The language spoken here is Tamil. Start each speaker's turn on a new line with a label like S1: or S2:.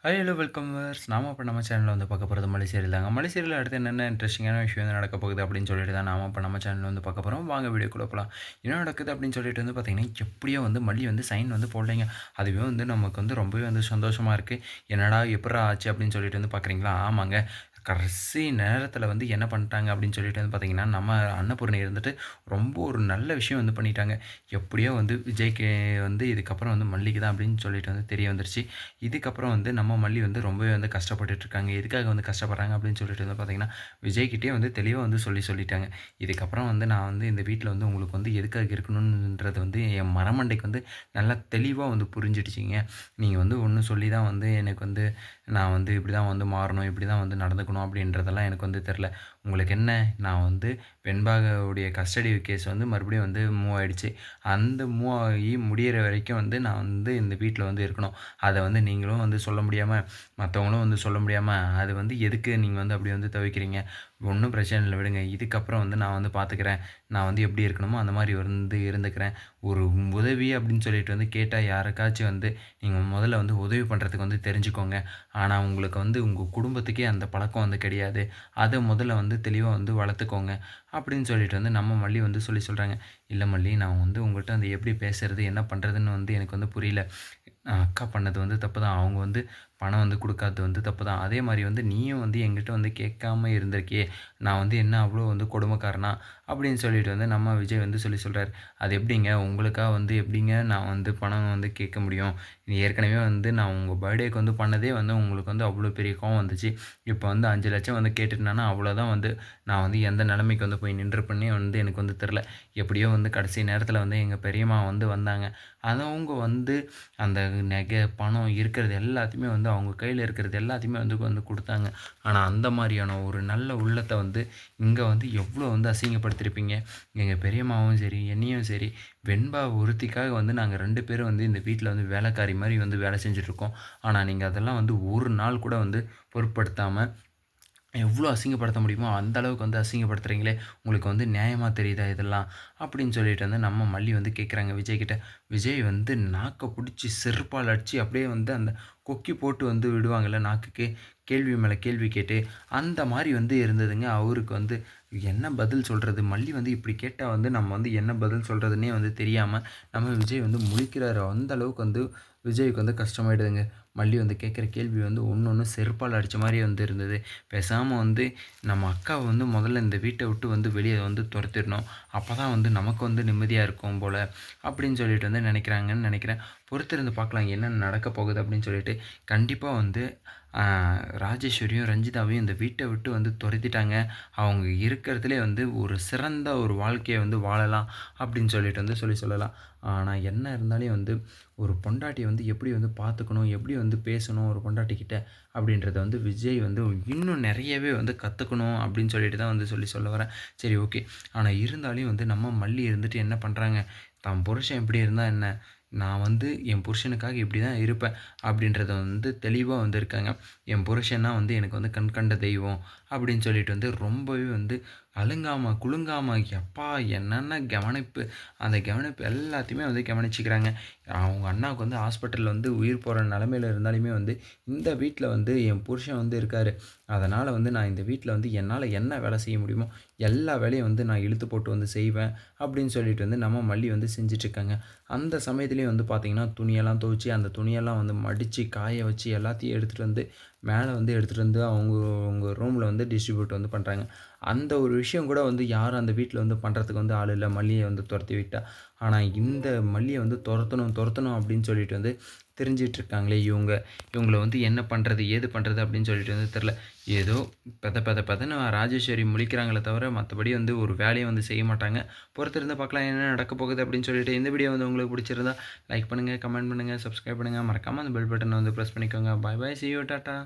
S1: ஹலோ வெல்கம் வர்ஸ் நாம இப்போ நம்ம சேனலில் வந்து பார்க்க போகிறது மலை சீரியல் தாங்க. மலை சீரியல் அடுத்து என்னென்ன இன்ட்ரெஸ்டிங்கான விஷயம் வந்து நடக்க போகுது அப்படின்னு சொல்லிட்டு தான் நாம இப்போ நம்ம சேனலில் வந்து பார்க்க போகிறோம். வாங்க வீடியோக்குள்ள போகலாம். என்ன நடக்குது அப்படின்னு சொல்லிட்டு வந்து பார்த்தீங்கன்னா, எப்படியோ வந்து மல்லி வந்து சைன் வந்து போடலைங்க. அதுவே வந்து நமக்கு வந்து ரொம்பவே வந்து சந்தோஷமாக இருக்குது. என்னடா எப்பட்றா ஆச்சு அப்படின்னு சொல்லிட்டு வந்து பார்க்குறீங்களா? ஆமாங்க. கடைசி நேரத்தில் வந்து என்ன பண்ணிட்டாங்க அப்படின்னு சொல்லிட்டு வந்து பார்த்தீங்கன்னா, நம்ம அன்னபூர்ணி இருந்துட்டு ரொம்ப ஒரு நல்ல விஷயம் வந்து பண்ணிட்டாங்க. எப்படியோ வந்து விஜய்க்கு வந்து இதுக்கப்புறம் வந்து மல்லிக்கு தான் அப்படின்னு சொல்லிட்டு வந்து தெரிய வந்துருச்சு. இதுக்கப்புறம் வந்து நம்ம மல்லி வந்து ரொம்பவே வந்து கஷ்டப்பட்டுட்ருக்காங்க. எதுக்காக வந்து கஷ்டப்படுறாங்க அப்படின்னு சொல்லிட்டு வந்து பார்த்தீங்கன்னா, விஜய்கிட்டயே வந்து தெளிவா வந்து சொல்லிட்டாங்க. இதுக்கப்புறம் வந்து நான் வந்து இந்த வீட்ல வந்து உங்களுக்கு வந்து எதுக்காக இருக்கணுன்றது வந்து என் மரமண்டைக்கு வந்து நல்லா தெளிவா வந்து புரிஞ்சிடுச்சுங்க. நீங்க வந்து ஒண்ணு சொல்லி தான் வந்து எனக்கு வந்து நான் வந்து இப்படி தான் வந்து மாறணும், இப்படி தான் வந்து நடந்துக்கணும் அப்படின்றதெல்லாம் எனக்கு வந்து தெரில. உங்களுக்கு என்ன, நான் வந்து வெண்பாவுடைய கஸ்டடி கேஸ் வந்து மறுபடியும் வந்து மூவ் ஆயிடுச்சு. அந்த மூவ் ஆகி முடியிற வரைக்கும் வந்து நான் வந்து இந்த வீட்ல வந்து இருக்கணும். அத வந்து நீங்களும் வந்து சொல்ல முடியாம, மத்தவங்களும் வந்து சொல்ல முடியாம, அது வந்து எதுக்கு நீங்க வந்து அப்படி வந்து தவிக்கிறீங்க? ஒண்ணும் பிரச்சனை இல்ல விடுங்க. இதுக்கப்புறம் வந்து நான் வந்து பார்த்துக்கிறேன். நான் வந்து எப்படி இருக்கணுமோ அந்த மாரி வந்து இருந்துக்கிறேன். ஒரு உதவி அப்படின்னு சொல்லிட்டு வந்து கேட்டா யாருக்காச்சும் வந்து நீங்க முதல்ல வந்து உதவி பண்றதுக்கு வந்து தெரிஞ்சுக்கோங்க. ஆனா உங்களுக்கு வந்து உங்க குடும்பத்துக்கே அந்த பழக்கம் வந்து கிடையாது. அத முதல்ல வந்து தெளிவா வந்து வளர்த்துக்கோங்க. அப்படின்னு சொல்லிட்டு வந்து நம்ம மல்லி வந்து சொல்றாங்க. இல்ல மல்லி, நான் வந்து உங்கள்ட்ட வந்து எப்படி பேசுறது, என்ன பண்றதுன்னு வந்து எனக்கு வந்து புரியல. அக்கா பண்ணது வந்து தப்பு தான். அவங்க வந்து பணம் வந்து குடுக்காதது வந்து தப்பு தான். அதே மாரி வந்து நீயும் வந்து என்கிட்ட வந்து கேட்காம இருந்திருக்கியே! நான் வந்து என்ன அவ்ளோ வந்து கொடுமைக்காரனா? அப்படின்னு சொல்லிட்டு வந்து நம்ம விஜய் வந்து சொல்றாரு. அது எப்படிங்க? உங்களுக்கா வந்து எப்படிங்க நான் வந்து பணம் வந்து கேட்க முடியும்? ஏற்கனவே வந்து நான் உங்க பர்த்டேக்கு வந்து பண்ணதே வந்து உங்களுக்கு வந்து அவ்ளோ பெரிய கோவம் வந்துச்சு. இப்ப வந்து 5,00,000 வந்து கேட்டுட்டேன்னா, அவ்வளோதான் வந்து நான் வந்து எந்த நிலைமைக்கு வந்து போய் நின்றுப்பேன்னே வந்து எனக்கு வந்து தெரியல. எப்படியோ வந்து கடைசி நேரத்தில வந்து எங்க பெரியம்மா வந்து வந்தாங்க. அவங்க வந்து அந்த நகை, பணம் இருக்கிறது எல்லாத்தையுமே வந்து அவங்க கையில இருக்கிறது எல்லாத்தையுமே வந்து வந்து குடுத்தாங்க. ஆனா, அந்த மாரியான ஒரு நல்ல உள்ளத்த வந்து இங்க வந்து எவ்ளோ வந்து அசிங்கப்படுத்தியிருப்பீங்க. எங்க பெரியம்மாவும் சரி, என்னையும் சரி, வெண்பா ஒருத்திக்காக வந்து நாங்க 2 பேரும் வந்து இந்த வீட்ல வந்து வேலைக்காரி மாரி வந்து வேலை செஞ்சுட்டுருக்கோம். ஆனா, நீங்க அதெல்லாம் வந்து ஒரு நாள் கூட வந்து பொருட்படுத்தாம எவ்வளோ அசிங்கப்படுத்த முடியுமோ, அந்த அளவுக்கு வந்து அசிங்கப்படுத்துறீங்களே! உங்களுக்கு வந்து நியாயமா தெரியுதா இதெல்லாம்? அப்படின்னு சொல்லிட்டு வந்து நம்ம மல்லி வந்து கேட்குறாங்க விஜய் கிட்ட. விஜய் வந்து நாக்க புடிச்சு செருப்பால அடிச்சு அப்படியே வந்து அந்த கொக்கி போட்டு வந்து விடுவாங்கல்ல நாக்குக்கு, கேள்வி மேல கேள்வி கேட்டு, அந்த மாரி வந்து இருந்ததுங்க. அவருக்கு வந்து என்ன பதில் சொல்றது? மல்லி வந்து இப்படி கேட்டா வந்து நம்ம வந்து என்ன பதில் சொல்றதுன்னே வந்து தெரியாம, நம்ம விஜய் வந்து முழிக்கிறாரு. அந்த அளவுக்கு வந்து விஜய்க்கு வந்து கஷ்டமாயிடுதுங்க. மல்லி வந்து கேட்குற கேள்வி வந்து ஒண்ணு செருப்பால அடிச்ச மாரியே வந்து இருந்தது. பேசாம வந்து நம்ம அக்காவ வந்து முதல்ல இந்த வீட்ட விட்டு வந்து வெளிய வந்து தொரத்திடணும். அப்பதான் வந்து நமக்கு வந்து நிம்மதியா இருக்கும் போல, அப்படின்னு சொல்லிட்டு வந்து நினைக்கிறாங்கன்னு நினைக்கிறேன். பொறுத்திருந்து பார்க்கலாம் என்ன நடக்க போகுது அப்படின்னு சொல்லிட்டு. கண்டிப்பா வந்து அ ராஜேஸ்வரியும், ரஞ்சிதாவையும் இந்த வீட்ட விட்டு வந்து தொரத்திட்டாங்க. அவங்க இருக்கிறதுலே வந்து ஒரு சிறந்த ஒரு வாழ்க்கைய வந்து வாழலாம் அப்படின்னு சொல்லிட்டு வந்து சொல்லலாம். ஆனா என்ன இருந்தாலும் வந்து ஒரு பொண்டாட்டிய வந்து எப்படி வந்து பார்த்துக்கணும், எப்படி வந்து பேசணும் ஒரு பொண்டாட்டிகிட்ட அப்படின்றத வந்து விஜய் வந்து இன்னும் நிறையவே வந்து கத்துக்கணும் அப்படின்னு சொல்லிட்டு தான் வந்து சொல்ல வரேன். சரி, ஓகே. ஆனா இருந்தாலும் வந்து நம்ம மல்லி இருந்துட்டு என்ன பண்றாங்க, தான் புருஷன் எப்படி இருந்தா என்ன? நான் வந்து என் புருஷனுக்காக இப்படி தான் இருப்பேன் அப்படின்றத வந்து தெளிவா வந்து இருக்காங்க. என் புருஷன்னா வந்து எனக்கு வந்து கண் கண்ட தெய்வம் அப்படின்னு சொல்லிட்டு வந்து ரொம்பவே வந்து அலுங்காம, குலுங்காம எப்பா என்னென்ன கவனிப்பு, அந்த கவனிப்பு எல்லாத்தையுமே வந்து கவனிச்சுக்கிறாங்க. அவங்க அண்ணாவுக்கு வந்து ஹாஸ்பிட்டல்ல வந்து உயிர் போற நிலைமையில இருந்தாலுமே வந்து இந்த வீட்ல வந்து என் புருஷன் வந்து இருக்காரு. அதனால வந்து நான் இந்த வீட்ல வந்து என்னால என்ன வேலை செய்ய முடியுமோ, எல்லா வேலையும் வந்து நான் இழுத்து போட்டு வந்து செய்வேன். அப்படின்னு சொல்லிட்டு வந்து நம்ம மல்லி வந்து செஞ்சுட்ருக்காங்க. அந்த சமயத்திலேயே வந்து பார்த்தீங்கன்னா, துணியெல்லாம் துவச்சு, அந்த துணியெல்லாம் வந்து மடிச்சு, காய வச்சு எல்லாத்தையும் எடுத்துட்டு வந்து மேல வந்து எடுத்துட்டு வந்து அவங்க ரூம்ல வந்து டிஸ்ட்ரிபியூட் வந்து பண்றாங்க. அந்த ஒரு விஷயம் கூட வந்து யாரும் அந்த வீட்ல வந்து பண்றதுக்கு வந்து ஆள் இல்ல. மல்லிய வந்து தொரத்தி விட்டா. ஆனா இந்த மல்லிய வந்து தொரத்தணும் அப்படின்னு சொல்லிட்டு வந்து திரிஞ்சுட்டு இருக்காங்களே இவங்க. இவங்கள வந்து என்ன பண்றது? ஏது பண்றது? அப்படின்னு சொல்லிட்டு வந்து தெரியல. ஏதோ பெதன்னு ராஜேஸ்வரி முழிக்கிறாங்களே தவிர, மத்தபடி வந்து ஒரு வேலையும் வந்து செய்ய மாட்டாங்க. பொறுத்திருந்து பார்க்கலாம் என்ன நடக்க போகுது அப்படின்னு சொல்லிட்டு. இந்த வீடியோ வந்து உங்களுக்கு பிடிச்சிருந்தா லைக் பண்ணுங்க, கமெண்ட் பண்ணுங்க, சப்ஸ்கிரைப் பண்ணுங்க. மறக்காம அந்த பெல் பட்டன வந்து பிரஸ் பண்ணிக்கோங்க. Bye bye. See you. Tata.